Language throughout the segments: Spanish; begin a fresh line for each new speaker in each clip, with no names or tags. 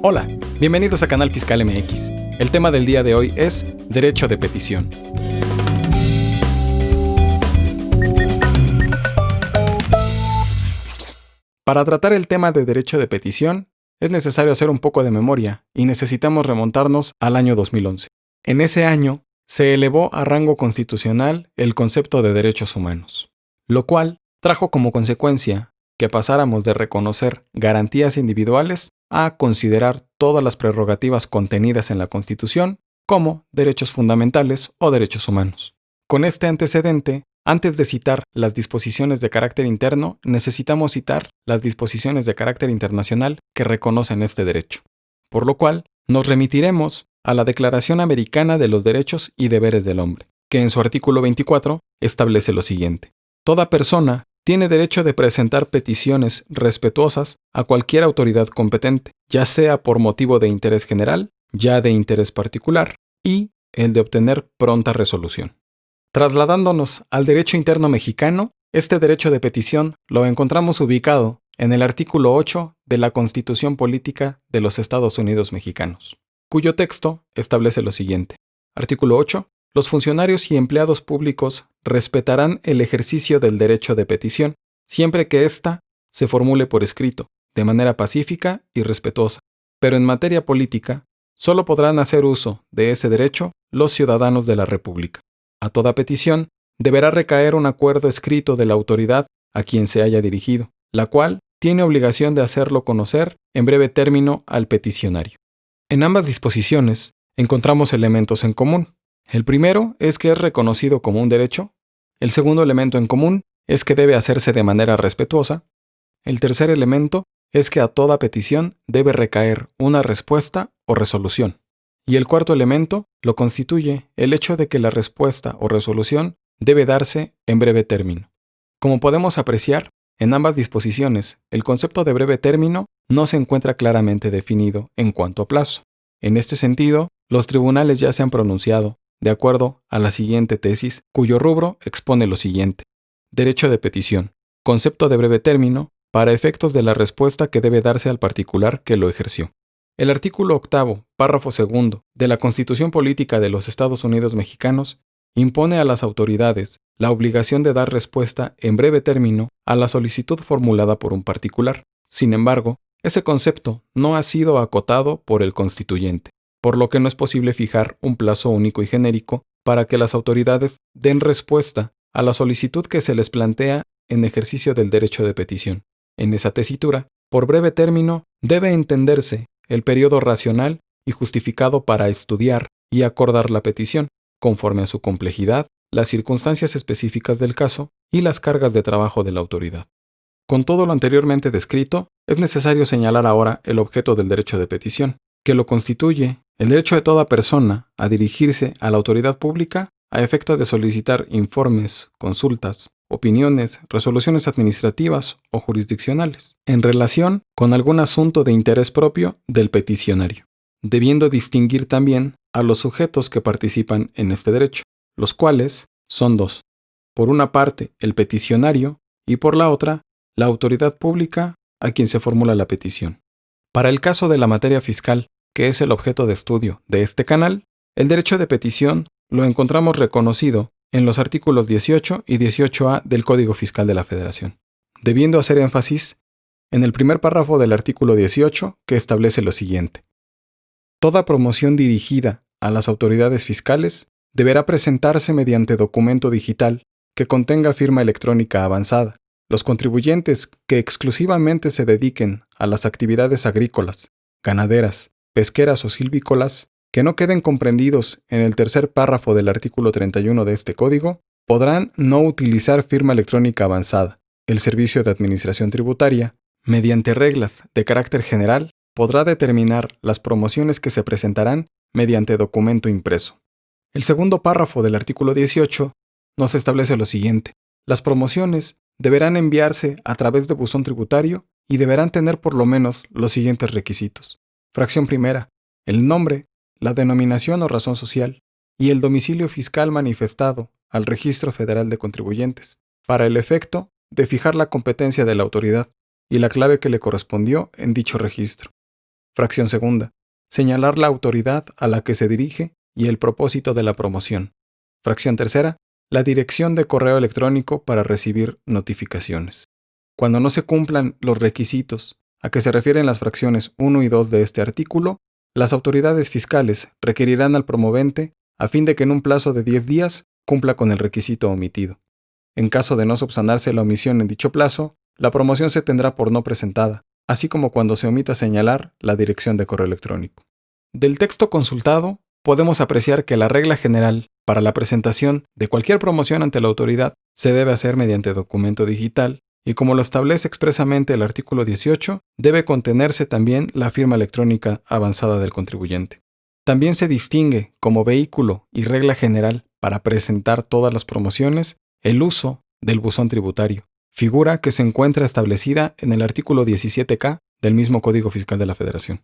Hola, bienvenidos a Canal Fiscal MX. El tema del día de hoy es derecho de petición. Para tratar el tema de derecho de petición, es necesario hacer un poco de memoria y necesitamos remontarnos al año 2011. En ese año, se elevó a rango constitucional el concepto de derechos humanos, lo cual trajo como consecuencia que pasáramos de reconocer garantías individuales a considerar todas las prerrogativas contenidas en la Constitución como derechos fundamentales o derechos humanos. Con este antecedente, antes de citar las disposiciones de carácter interno, necesitamos citar las disposiciones de carácter internacional que reconocen este derecho, por lo cual nos remitiremos a la Declaración Americana de los Derechos y Deberes del Hombre, que en su artículo 24 establece lo siguiente: toda persona tiene derecho de presentar peticiones respetuosas a cualquier autoridad competente, ya sea por motivo de interés general, ya de interés particular, y el de obtener pronta resolución. Trasladándonos al derecho interno mexicano, este derecho de petición lo encontramos ubicado en el artículo 8 de la Constitución Política de los Estados Unidos Mexicanos, cuyo texto establece lo siguiente. Artículo 8. Los funcionarios y empleados públicos respetarán el ejercicio del derecho de petición, siempre que ésta se formule por escrito, de manera pacífica y respetuosa. Pero en materia política, solo podrán hacer uso de ese derecho los ciudadanos de la República. A toda petición deberá recaer un acuerdo escrito de la autoridad a quien se haya dirigido, la cual tiene obligación de hacerlo conocer en breve término al peticionario. En ambas disposiciones encontramos elementos en común. El primero es que es reconocido como un derecho. El segundo elemento en común es que debe hacerse de manera respetuosa. El tercer elemento es que a toda petición debe recaer una respuesta o resolución. Y el cuarto elemento lo constituye el hecho de que la respuesta o resolución debe darse en breve término. Como podemos apreciar, en ambas disposiciones, el concepto de breve término no se encuentra claramente definido en cuanto a plazo. En este sentido, los tribunales ya se han pronunciado de acuerdo a la siguiente tesis, cuyo rubro expone lo siguiente: derecho de petición, concepto de breve término, para efectos de la respuesta que debe darse al particular que lo ejerció. El artículo 8, párrafo 2 de la Constitución Política de los Estados Unidos Mexicanos impone a las autoridades la obligación de dar respuesta en breve término a la solicitud formulada por un particular. Sin embargo, ese concepto no ha sido acotado por el constituyente, por lo que no es posible fijar un plazo único y genérico para que las autoridades den respuesta a la solicitud que se les plantea en ejercicio del derecho de petición. En esa tesitura, por breve término, debe entenderse el periodo racional y justificado para estudiar y acordar la petición, conforme a su complejidad, las circunstancias específicas del caso y las cargas de trabajo de la autoridad. Con todo lo anteriormente descrito, es necesario señalar ahora el objeto del derecho de petición, que lo constituye el derecho de toda persona a dirigirse a la autoridad pública a efecto de solicitar informes, consultas, opiniones, resoluciones administrativas o jurisdiccionales, en relación con algún asunto de interés propio del peticionario, debiendo distinguir también a los sujetos que participan en este derecho, los cuales son dos: por una parte el peticionario y por la otra la autoridad pública a quien se formula la petición. Para el caso de la materia fiscal, que es el objeto de estudio de este canal, el derecho de petición lo encontramos reconocido en los artículos 18 y 18A del Código Fiscal de la Federación, debiendo hacer énfasis en el primer párrafo del artículo 18, que establece lo siguiente: toda promoción dirigida a las autoridades fiscales deberá presentarse mediante documento digital que contenga firma electrónica avanzada. Los contribuyentes que exclusivamente se dediquen a las actividades agrícolas, ganaderas, pesqueras o silvícolas, que no queden comprendidos en el tercer párrafo del artículo 31 de este código, podrán no utilizar firma electrónica avanzada. El Servicio de Administración Tributaria, mediante reglas de carácter general, podrá determinar las promociones que se presentarán mediante documento impreso. El segundo párrafo del artículo 18 nos establece lo siguiente: las promociones deberán enviarse a través de buzón tributario y deberán tener por lo menos los siguientes requisitos. Fracción primera: el nombre, la denominación o razón social y el domicilio fiscal manifestado al Registro Federal de Contribuyentes, para el efecto de fijar la competencia de la autoridad y la clave que le correspondió en dicho registro. Fracción segunda. Señalar la autoridad a la que se dirige y el propósito de la promoción. Fracción tercera. La dirección de correo electrónico para recibir notificaciones. Cuando no se cumplan los requisitos a que se refieren las fracciones 1 y 2 de este artículo, las autoridades fiscales requerirán al promovente a fin de que en un plazo de 10 días cumpla con el requisito omitido. En caso de no subsanarse la omisión en dicho plazo, la promoción se tendrá por no presentada, así como cuando se omita señalar la dirección de correo electrónico. Del texto consultado, podemos apreciar que la regla general para la presentación de cualquier promoción ante la autoridad se debe hacer mediante documento digital y, como lo establece expresamente el artículo 18, debe contenerse también la firma electrónica avanzada del contribuyente. También se distingue como vehículo y regla general para presentar todas las promociones el uso del buzón tributario, figura que se encuentra establecida en el artículo 17K del mismo Código Fiscal de la Federación.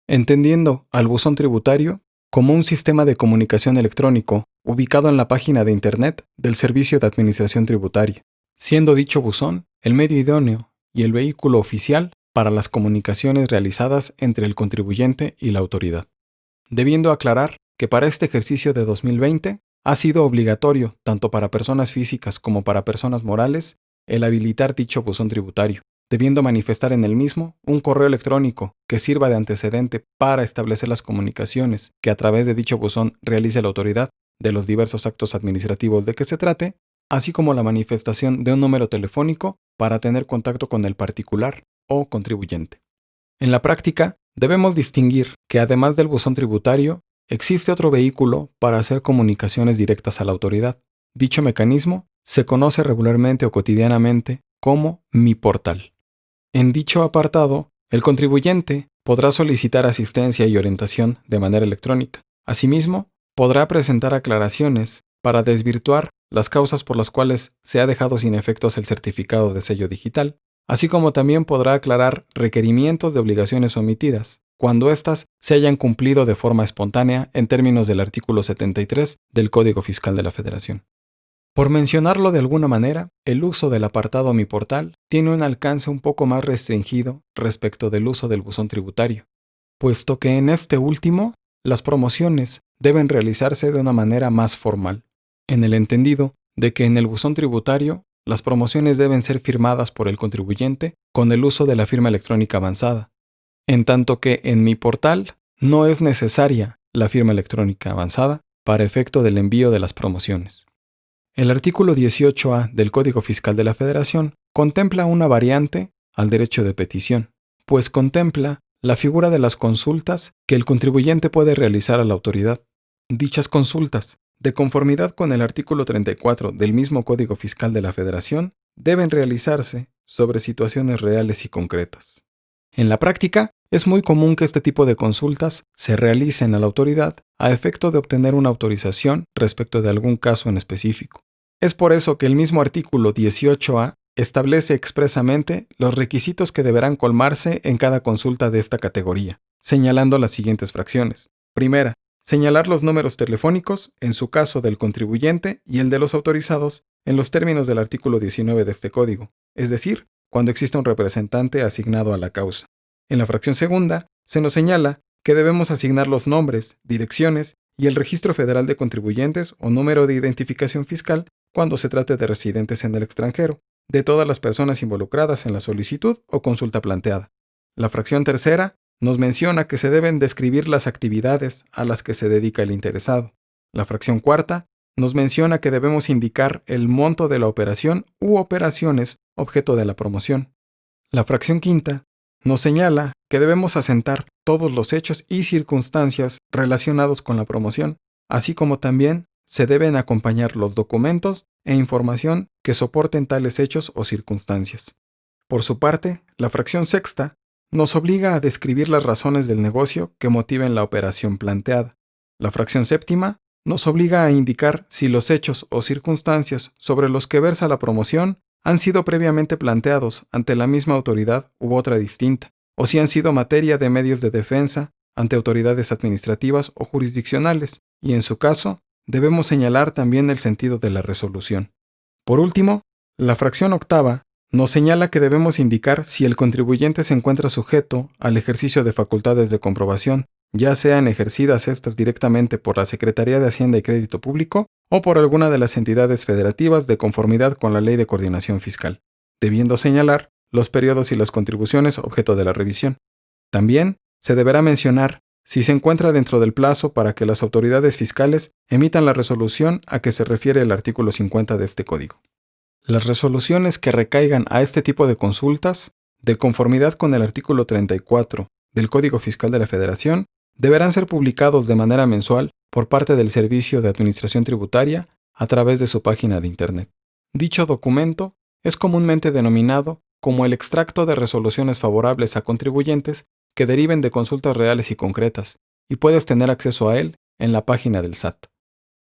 Entendiendo al buzón tributario como un sistema de comunicación electrónico ubicado en la página de Internet del Servicio de Administración Tributaria, siendo dicho buzón el medio idóneo y el vehículo oficial para las comunicaciones realizadas entre el contribuyente y la autoridad. Debiendo aclarar que para este ejercicio de 2020 ha sido obligatorio, tanto para personas físicas como para personas morales, el habilitar dicho buzón tributario, debiendo manifestar en el mismo un correo electrónico que sirva de antecedente para establecer las comunicaciones que a través de dicho buzón realice la autoridad de los diversos actos administrativos de que se trate, así como la manifestación de un número telefónico para tener contacto con el particular o contribuyente. En la práctica, debemos distinguir que además del buzón tributario, existe otro vehículo para hacer comunicaciones directas a la autoridad. Dicho mecanismo se conoce regularmente o cotidianamente como Mi Portal. En dicho apartado, el contribuyente podrá solicitar asistencia y orientación de manera electrónica. Asimismo, podrá presentar aclaraciones para desvirtuar las causas por las cuales se ha dejado sin efectos el certificado de sello digital, así como también podrá aclarar requerimientos de obligaciones omitidas, cuando éstas se hayan cumplido de forma espontánea en términos del artículo 73 del Código Fiscal de la Federación. Por mencionarlo de alguna manera, el uso del apartado Mi Portal tiene un alcance un poco más restringido respecto del uso del buzón tributario, puesto que en este último, las promociones deben realizarse de una manera más formal, en el entendido de que en el buzón tributario, las promociones deben ser firmadas por el contribuyente con el uso de la firma electrónica avanzada, en tanto que en Mi Portal no es necesaria la firma electrónica avanzada para efecto del envío de las promociones. El artículo 18A del Código Fiscal de la Federación contempla una variante al derecho de petición, pues contempla la figura de las consultas que el contribuyente puede realizar a la autoridad. Dichas consultas, de conformidad con el artículo 34 del mismo Código Fiscal de la Federación, deben realizarse sobre situaciones reales y concretas. En la práctica, es muy común que este tipo de consultas se realicen a la autoridad a efecto de obtener una autorización respecto de algún caso en específico. Es por eso que el mismo artículo 18A establece expresamente los requisitos que deberán colmarse en cada consulta de esta categoría, señalando las siguientes fracciones. Primera, señalar los números telefónicos, en su caso del contribuyente y el de los autorizados, en los términos del artículo 19 de este código, es decir, cuando exista un representante asignado a la causa. En la fracción segunda, se nos señala que debemos asignar los nombres, direcciones y el Registro Federal de Contribuyentes o número de identificación fiscal cuando se trate de residentes en el extranjero, de todas las personas involucradas en la solicitud o consulta planteada. La fracción tercera nos menciona que se deben describir las actividades a las que se dedica el interesado. La fracción cuarta nos menciona que debemos indicar el monto de la operación u operaciones objeto de la promoción. La fracción quinta nos señala que debemos asentar todos los hechos y circunstancias relacionados con la promoción, así como también se deben acompañar los documentos e información que soporten tales hechos o circunstancias. Por su parte, la fracción sexta nos obliga a describir las razones del negocio que motiven la operación planteada. La fracción séptima nos obliga a indicar si los hechos o circunstancias sobre los que versa la promoción han sido previamente planteados ante la misma autoridad u otra distinta, o si han sido materia de medios de defensa ante autoridades administrativas o jurisdiccionales, y en su caso, debemos señalar también el sentido de la resolución. Por último, la fracción octava nos señala que debemos indicar si el contribuyente se encuentra sujeto al ejercicio de facultades de comprobación, ya sean ejercidas estas directamente por la Secretaría de Hacienda y Crédito Público o por alguna de las entidades federativas de conformidad con la Ley de Coordinación Fiscal, debiendo señalar los periodos y las contribuciones objeto de la revisión. También se deberá mencionar si se encuentra dentro del plazo para que las autoridades fiscales emitan la resolución a que se refiere el artículo 50 de este código. Las resoluciones que recaigan a este tipo de consultas, de conformidad con el artículo 34 del Código Fiscal de la Federación, deberán ser publicados de manera mensual por parte del Servicio de Administración Tributaria a través de su página de Internet. Dicho documento es comúnmente denominado como el extracto de resoluciones favorables a contribuyentes que deriven de consultas reales y concretas, y puedes tener acceso a él en la página del SAT.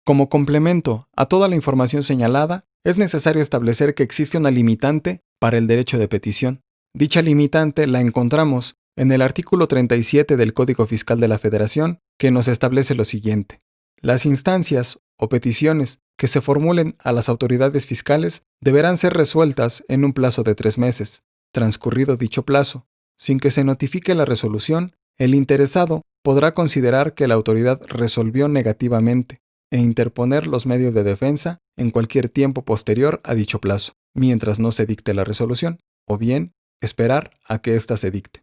Como complemento a toda la información señalada, es necesario establecer que existe una limitante para el derecho de petición. Dicha limitante la encontramos en el artículo 37 del Código Fiscal de la Federación, que nos establece lo siguiente. Las instancias o peticiones que se formulen a las autoridades fiscales deberán ser resueltas en un plazo de 3 meses. Transcurrido dicho plazo, sin que se notifique la resolución, el interesado podrá considerar que la autoridad resolvió negativamente e interponer los medios de defensa en cualquier tiempo posterior a dicho plazo, mientras no se dicte la resolución, o bien esperar a que ésta se dicte.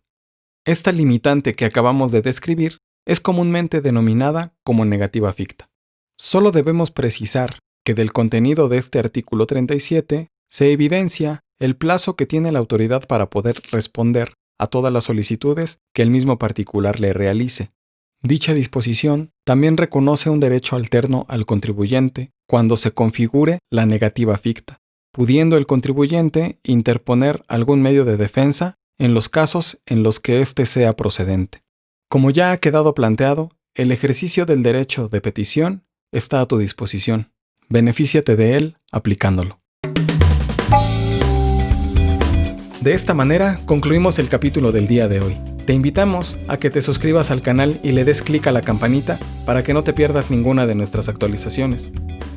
Esta limitante que acabamos de describir es comúnmente denominada como negativa ficta. Solo debemos precisar que del contenido de este artículo 37 se evidencia el plazo que tiene la autoridad para poder responder a todas las solicitudes que el mismo particular le realice. Dicha disposición también reconoce un derecho alterno al contribuyente cuando se configure la negativa ficta, pudiendo el contribuyente interponer algún medio de defensa en los casos en los que éste sea procedente. Como ya ha quedado planteado, el ejercicio del derecho de petición está a tu disposición. Benefíciate de él aplicándolo. De esta manera concluimos el capítulo del día de hoy. Te invitamos a que te suscribas al canal y le des clic a la campanita para que no te pierdas ninguna de nuestras actualizaciones.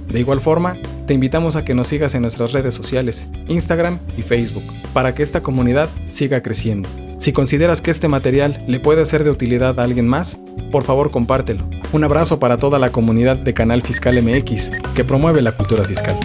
De igual forma, te invitamos a que nos sigas en nuestras redes sociales, Instagram y Facebook, para que esta comunidad siga creciendo. Si consideras que este material le puede ser de utilidad a alguien más, por favor compártelo. Un abrazo para toda la comunidad de Canal Fiscal MX, que promueve la cultura fiscal.